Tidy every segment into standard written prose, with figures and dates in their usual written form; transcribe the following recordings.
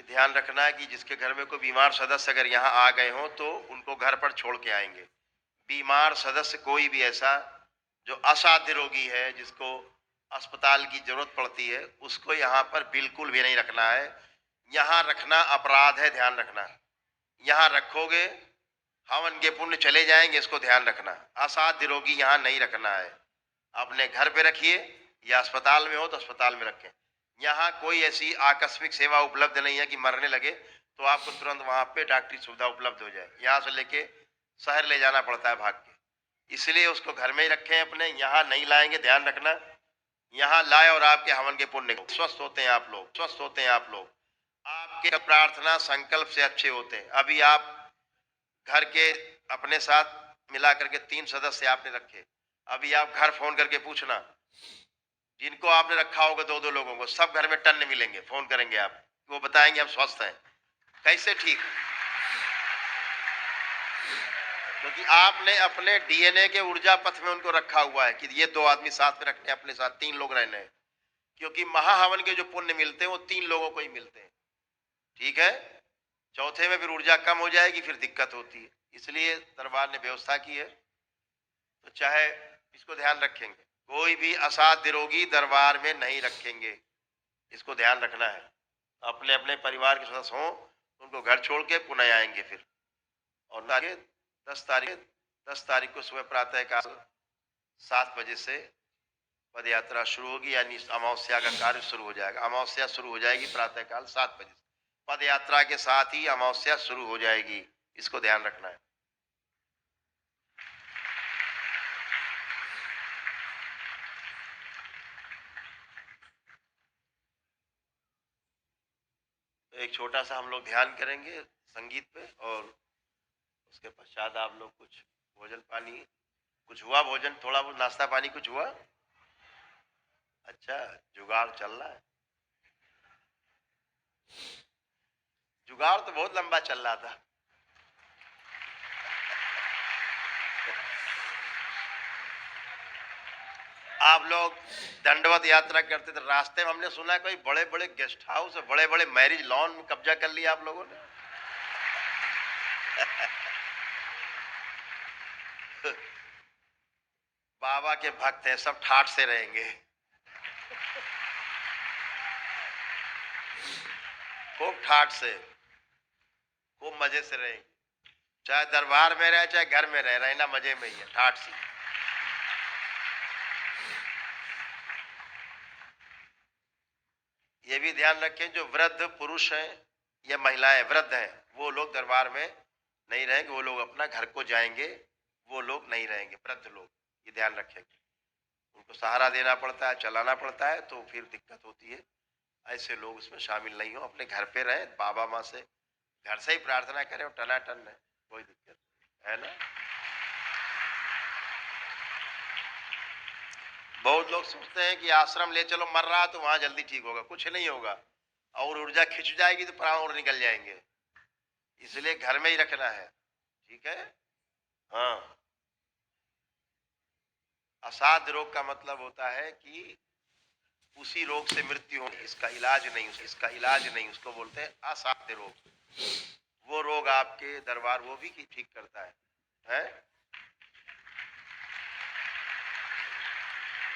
ध्यान रखना है कि जिसके घर में कोई बीमार सदस्य अगर यहाँ आ गए हों तो उनको घर पर छोड़ के आएंगे। बीमार सदस्य कोई भी ऐसा जो असाध्य रोगी है, जिसको अस्पताल की जरूरत पड़ती है, उसको यहाँ पर बिल्कुल भी नहीं रखना है। यहाँ रखना अपराध है, ध्यान रखना। यहाँ रखोगे हवन के पुण्य चले जाएंगे, इसको ध्यान रखना। असाध्य रोगी यहाँ नहीं रखना है। अपने घर पे रखिए या अस्पताल में हो तो अस्पताल में रखें। यहाँ कोई ऐसी आकस्मिक सेवा उपलब्ध नहीं है कि मरने लगे तो आपको तुरंत वहां पे डॉक्टरी सुविधा उपलब्ध हो जाए। यहाँ से लेके शहर ले जाना पड़ता है भाग के, इसलिए उसको घर में ही रखें अपने। यहाँ नहीं लाएंगे, ध्यान रखना। यहाँ लाए और आपके हवन के पुण्य स्वस्थ होते हैं आप लोग, स्वस्थ होते हैं आप लोग। आपके प्रार्थना संकल्प से अच्छे होते हैं। अभी आप घर के अपने साथ मिला करके 3 सदस्य आपने रखे। अभी आप घर फोन करके पूछना, जिनको आपने रखा होगा 2-2 लोगों को, सब घर में टन मिलेंगे, फोन करेंगे आप, वो बताएंगे हम स्वस्थ हैं। कैसे ठीक? क्योंकि आपने अपने डीएनए के ऊर्जा पथ में उनको रखा हुआ है कि ये 2 आदमी साथ में रखने, अपने साथ 3 लोग रहने हैं। क्योंकि महाहवन के जो पुण्य मिलते हैं वो 3 लोगों को ही मिलते हैं, ठीक है। चौथे में फिर ऊर्जा कम हो जाएगी, फिर दिक्कत होती है। इसलिए दरबार ने व्यवस्था की है, तो चाहे इसको ध्यान रखेंगे। कोई भी असाध्य रोगी दरबार में नहीं रखेंगे, इसको ध्यान रखना है। अपने अपने परिवार के सदस्य हों, उनको घर छोड़ के पुनः आएंगे फिर। और आगे 10 तारीख को सुबह प्रातः काल 7 बजे से पद यात्रा शुरू होगी, यानी अमावस्या का कार्य शुरू हो जाएगा। अमावस्या शुरू हो जाएगी प्रातः काल 7 बजे से। पद यात्रा के साथ ही अमावस्या शुरू हो जाएगी, इसको ध्यान रखना है। एक छोटा सा हम लोग ध्यान करेंगे संगीत पे, और उसके पश्चात आप लोग कुछ भोजन पानी, कुछ हुआ भोजन, थोड़ा बहुत नाश्ता पानी कुछ हुआ? अच्छा, जुगाड़ चल रहा है। जुगाड़ तो बहुत लंबा चल रहा था। आप लोग दंडवत यात्रा करते थे, रास्ते में हमने सुना कोई बड़े बड़े गेस्ट हाउस, बड़े बड़े मैरिज लॉन में कब्जा कर लिया आप लोगों ने। बाबा के भक्त हैं, सब ठाठ से रहेंगे, खूब ठाठ से, खूब मजे से रहेंगे। चाहे दरबार में रहे चाहे घर में रहे, रहना मजे में ही है, ठाठ से। ये भी ध्यान रखें, जो वृद्ध पुरुष हैं या महिलाएं वृद्ध हैं, वो लोग दरबार में नहीं रहेंगे, वो लोग अपना घर को जाएंगे, वो लोग नहीं रहेंगे, वृद्ध लोग, ये ध्यान रखेंगे। उनको सहारा देना पड़ता है, चलाना पड़ता है, तो फिर दिक्कत होती है। ऐसे लोग उसमें शामिल नहीं हो, अपने घर पे रहें, बाबा माँ से घर से ही प्रार्थना करें और टनाटन रहें, कोई दिक्कत नहीं है ना। बहुत लोग सोचते हैं कि आश्रम ले चलो, मर रहा तो वहां जल्दी ठीक होगा, कुछ नहीं होगा, और ऊर्जा खिंच जाएगी तो प्राण और निकल जाएंगे। इसलिए घर में ही रखना है, ठीक है। हाँ, असाध्य रोग का मतलब होता है कि उसी रोग से मृत्यु हो, इसका इलाज नहीं, इसका इलाज नहीं, उसको बोलते हैं असाध्य रोग। वो रोग आपके दरबार वो भी ठीक करता है?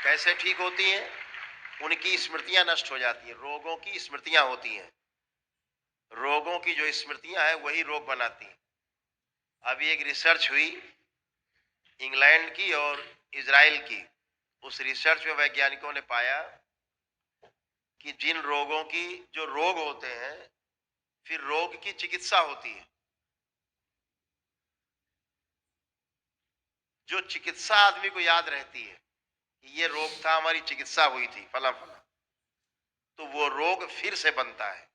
कैसे ठीक होती हैं? उनकी स्मृतियां नष्ट हो जाती हैं, रोगों की स्मृतियां होती हैं, रोगों की जो स्मृतियां हैं वही रोग बनाती हैं। अभी एक रिसर्च हुई इंग्लैंड की और इजराइल की। उस रिसर्च में वैज्ञानिकों ने पाया कि जिन रोगों की जो रोग होते हैं, फिर रोग की चिकित्सा होती है। जो चिकित्सा आदमी को याद रहती है कि ये रोग था, हमारी चिकित्सा हुई थी फला फला, तो वो रोग फिर से बनता है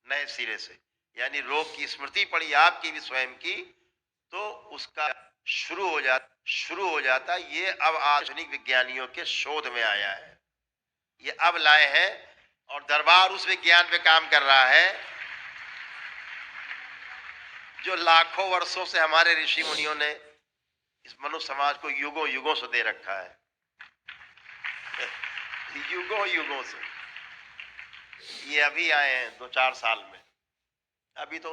नए सिरे से। यानी रोग की स्मृति पड़ी आपकी भी स्वयं की, तो उसका शुरू हो जाता। ये अब आधुनिक विज्ञानियों के शोध में आया है, ये अब लाए हैं, और दरबार उस विज्ञान पे काम कर रहा है जो लाखों वर्षों से हमारे ऋषि मुनियों ने इस मनुष्य समाज को युगों युगों से दे रखा है, युगों युगों से। ये अभी आए हैं 2-4 साल में, अभी तो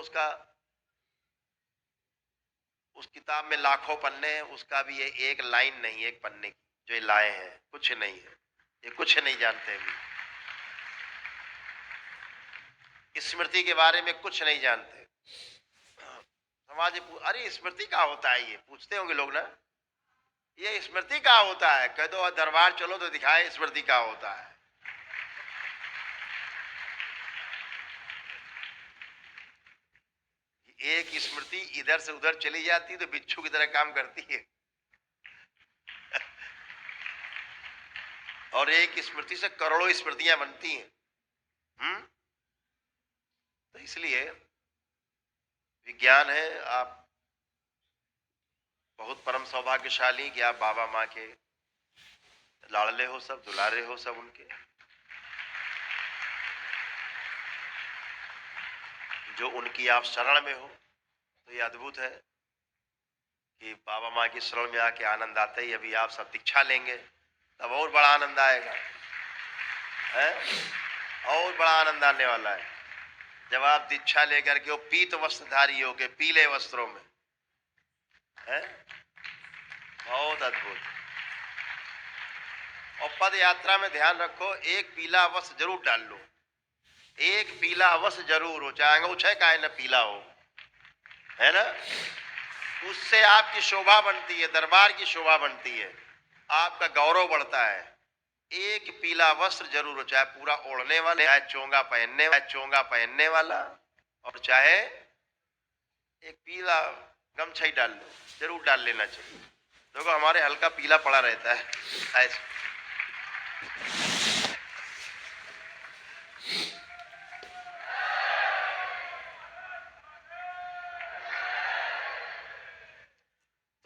उस किताब में लाखों पन्ने हैं, उसका भी ये एक लाइन नहीं, एक पन्ने की जो ये लाए हैं, कुछ नहीं है, ये कुछ नहीं जानते अभी, स्मृति के बारे में कुछ नहीं जानते। समाज अरे स्मृति क्या होता है, ये पूछते होंगे लोग ना, ये स्मृति क्या होता है, कह दो दरबार चलो तो दिखाए स्मृति क्या होता है। एक स्मृति इधर से उधर चली जाती है तो बिच्छू की तरह काम करती है और एक स्मृति से करोड़ों स्मृतियां बनती हैं। तो इसलिए विज्ञान है, आप बहुत परम सौभाग्यशाली कि आप बाबा माँ के लाडले हो, सब दुलारे हो, सब उनके, जो उनकी आप शरण में हो। तो ये अद्भुत है कि बाबा माँ की शरण में आके आनंद आता ही, अभी आप सब दीक्षा लेंगे तब और बड़ा आनंद आएगा, है और बड़ा आनंद आने वाला है जब आप दीक्षा लेकर के वो पीत वस्त्रधारी हो के पीले वस्त्रों में, है बहुत अद्भुत। और पद यात्रा में ध्यान रखो, एक पीला वस्त्र जरूर डाल लो, एक पीला वस्त्र जरूर हो, चाहे अंगूछे का है ना पीला हो, है ना, उससे आपकी शोभा बनती है, दरबार की शोभा बनती है, आपका गौरव बढ़ता है। एक पीला वस्त्र जरूर हो, चाहे पूरा ओढ़ने वाला, चाहे चोंगा पहनने वाला, और चाहे एक पीला गमछा ही डाल लो, जरूर डाल लेना चाहिए। देखो हमारे हल्का पीला पड़ा रहता है ऐसे।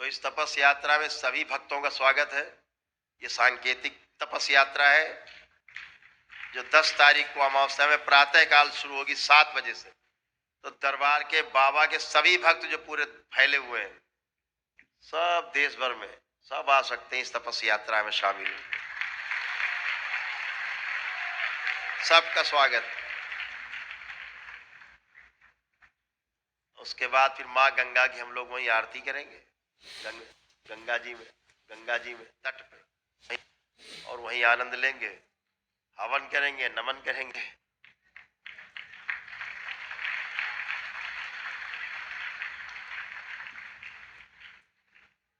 तो इस तपस यात्रा में सभी भक्तों का स्वागत है। ये सांकेतिक तपस यात्रा है जो 10 तारीख को अमावस्या में प्रातः काल शुरू होगी 7 बजे से। तो दरबार के बाबा के सभी भक्त जो पूरे फैले हुए हैं, सब देश भर में, सब आ सकते हैं इस तपस यात्रा में शामिल। सबका स्वागत। उसके बाद फिर माँ गंगा की हम लोग वहीं आरती करेंगे, गंगा जी में तट पे, और वहीं आनंद लेंगे, हवन करेंगे, नमन करेंगे।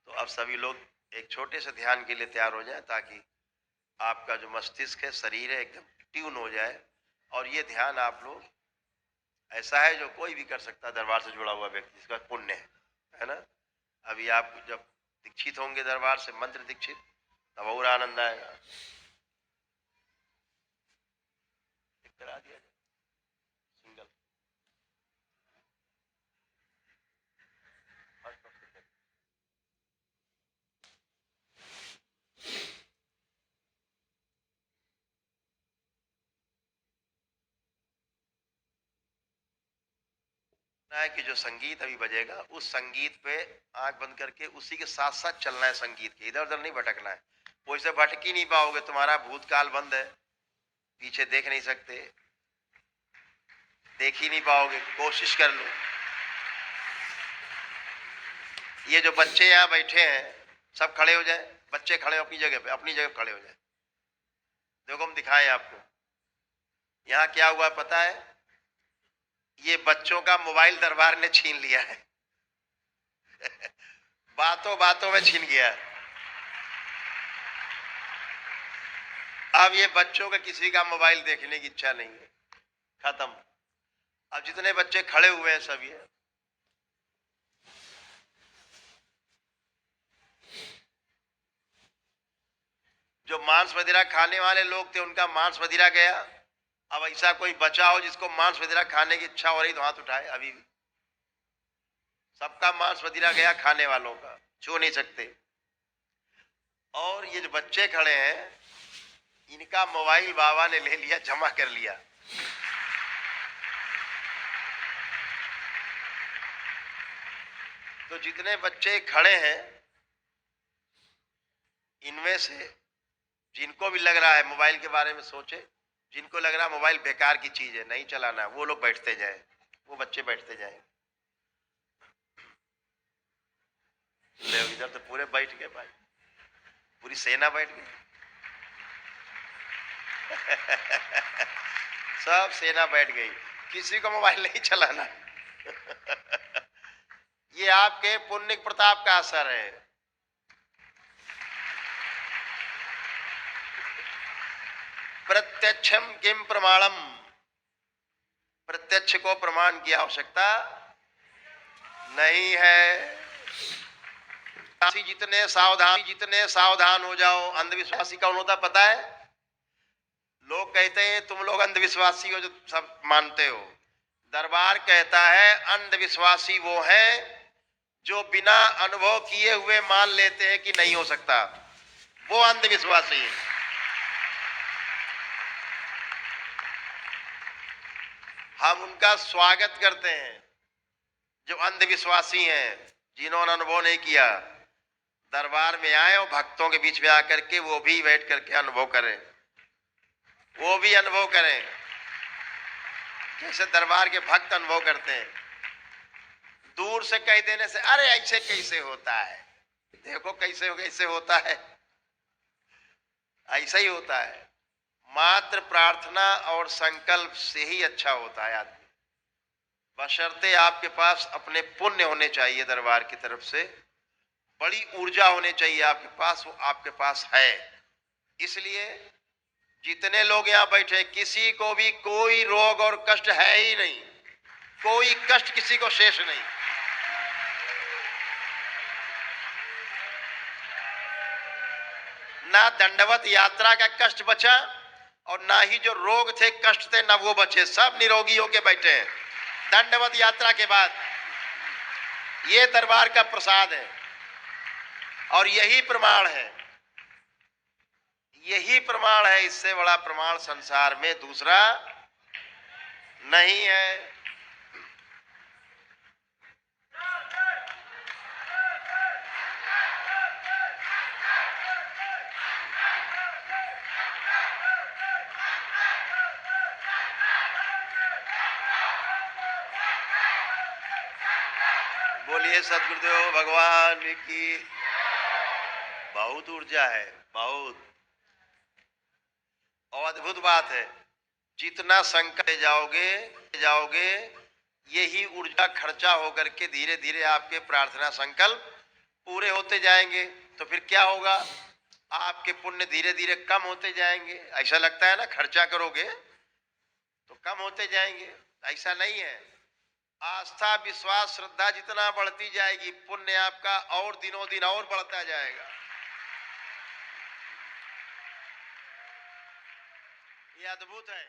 तो अब सभी लोग एक छोटे से ध्यान के लिए तैयार हो जाए ताकि आपका जो मस्तिष्क है, शरीर है, एकदम ट्यून हो जाए। और ये ध्यान आप लोग ऐसा है जो कोई भी कर सकता है, दरबार से जुड़ा हुआ व्यक्ति, जिसका पुण्य है ना। अभी आप जब दीक्षित होंगे दरबार से, मंत्र दीक्षित, तब और आनंद आएगा। करा दिया सिंगल है कि जो संगीत अभी बजेगा उस संगीत पे आंख बंद करके उसी के साथ साथ चलना है, संगीत के इधर उधर नहीं भटकना है। कोई से भटक ही नहीं पाओगे, तुम्हारा भूतकाल बंद है, पीछे देख नहीं सकते, देख ही नहीं पाओगे, कोशिश कर लो। ये जो बच्चे यहाँ बैठे हैं सब खड़े हो जाए, बच्चे खड़े अपनी जगह पे, अपनी जगह खड़े हो जाए। देखो हम दिखाएं आपको, यहाँ क्या हुआ पता है, ये बच्चों का मोबाइल दरबार ने छीन लिया है बातों बातों में छीन गया। अब ये बच्चों का किसी का मोबाइल देखने की इच्छा नहीं है, खत्म। अब जितने बच्चे खड़े हुए हैं सब ये जो मांस मदिरा खाने वाले लोग थे उनका मांस मदिरा गया। अब ऐसा कोई बचा हो जिसको मांस मदिरा खाने की इच्छा हो रही तो हाथ उठाए। अभी भी सबका मांस मदिरा गया, खाने वालों का छू नहीं सकते। और ये जो बच्चे खड़े हैं इनका मोबाइल बाबा ने ले लिया, जमा कर लिया। तो जितने बच्चे खड़े हैं इनमें से जिनको भी लग रहा है मोबाइल के बारे में सोचे, जिनको लग रहा है मोबाइल बेकार की चीज है, नहीं चलाना, वो लोग बैठते जाए, वो बच्चे बैठते जाएंगे। ले इधर तो पूरे बैठ गए भाई, पूरी सेना बैठ गई। सब सेना बैठ गई, किसी को मोबाइल नहीं चलाना। ये आपके पुण्य प्रताप का असर है। प्रत्यक्षम किम प्रमाणम, प्रत्यक्ष को प्रमाण की आवश्यकता नहीं है। जितने सावधान हो जाओ। अंधविश्वासी कौन होता पता है? लोग कहते हैं तुम लोग अंधविश्वासी हो जो सब मानते हो। दरबार कहता है अंधविश्वासी वो है जो बिना अनुभव किए हुए मान लेते हैं कि नहीं हो सकता, वो अंधविश्वासी है। हम उनका स्वागत करते हैं जो अंधविश्वासी हैं, जिन्होंने अनुभव नहीं किया। दरबार में आए और भक्तों के बीच में आकर के वो भी बैठ करके अनुभव करें, वो भी अनुभव करें जैसे दरबार के भक्त अनुभव करते हैं। दूर से कह देने से अरे ऐसे कैसे होता है, देखो कैसे कैसे होता है, ऐसा ही होता है। मात्र प्रार्थना और संकल्प से ही अच्छा होता है आदमी, बशर्ते आपके पास अपने पुण्य होने चाहिए। दरबार की तरफ से बड़ी ऊर्जा होनी चाहिए आपके पास, वो आपके पास है। इसलिए जितने लोग यहाँ बैठे किसी को भी कोई रोग और कष्ट है ही नहीं, कोई कष्ट किसी को शेष नहीं। ना दंडवत यात्रा का कष्ट बचा और ना ही जो रोग थे कष्ट थे ना वो बचे, सब निरोगी होके बैठे हैं दंडवत यात्रा के बाद। ये दरबार का प्रसाद है और यही प्रमाण है, यही प्रमाण है। इससे बड़ा प्रमाण संसार में दूसरा नहीं है। बोलिए सदगुरुदेव भगवान की। बहुत ऊर्जा है, बहुत। और अद्भुत बात है, जितना संकट जाओगे यही ऊर्जा खर्चा होकर के धीरे धीरे आपके प्रार्थना संकल्प पूरे होते जाएंगे। तो फिर क्या होगा, आपके पुण्य धीरे धीरे कम होते जाएंगे। ऐसा लगता है ना, खर्चा करोगे तो कम होते जाएंगे, ऐसा नहीं है। आस्था विश्वास श्रद्धा जितना बढ़ती जाएगी पुण्य आपका और दिनों दिन और बढ़ता जाएगा। ये अद्भुत है।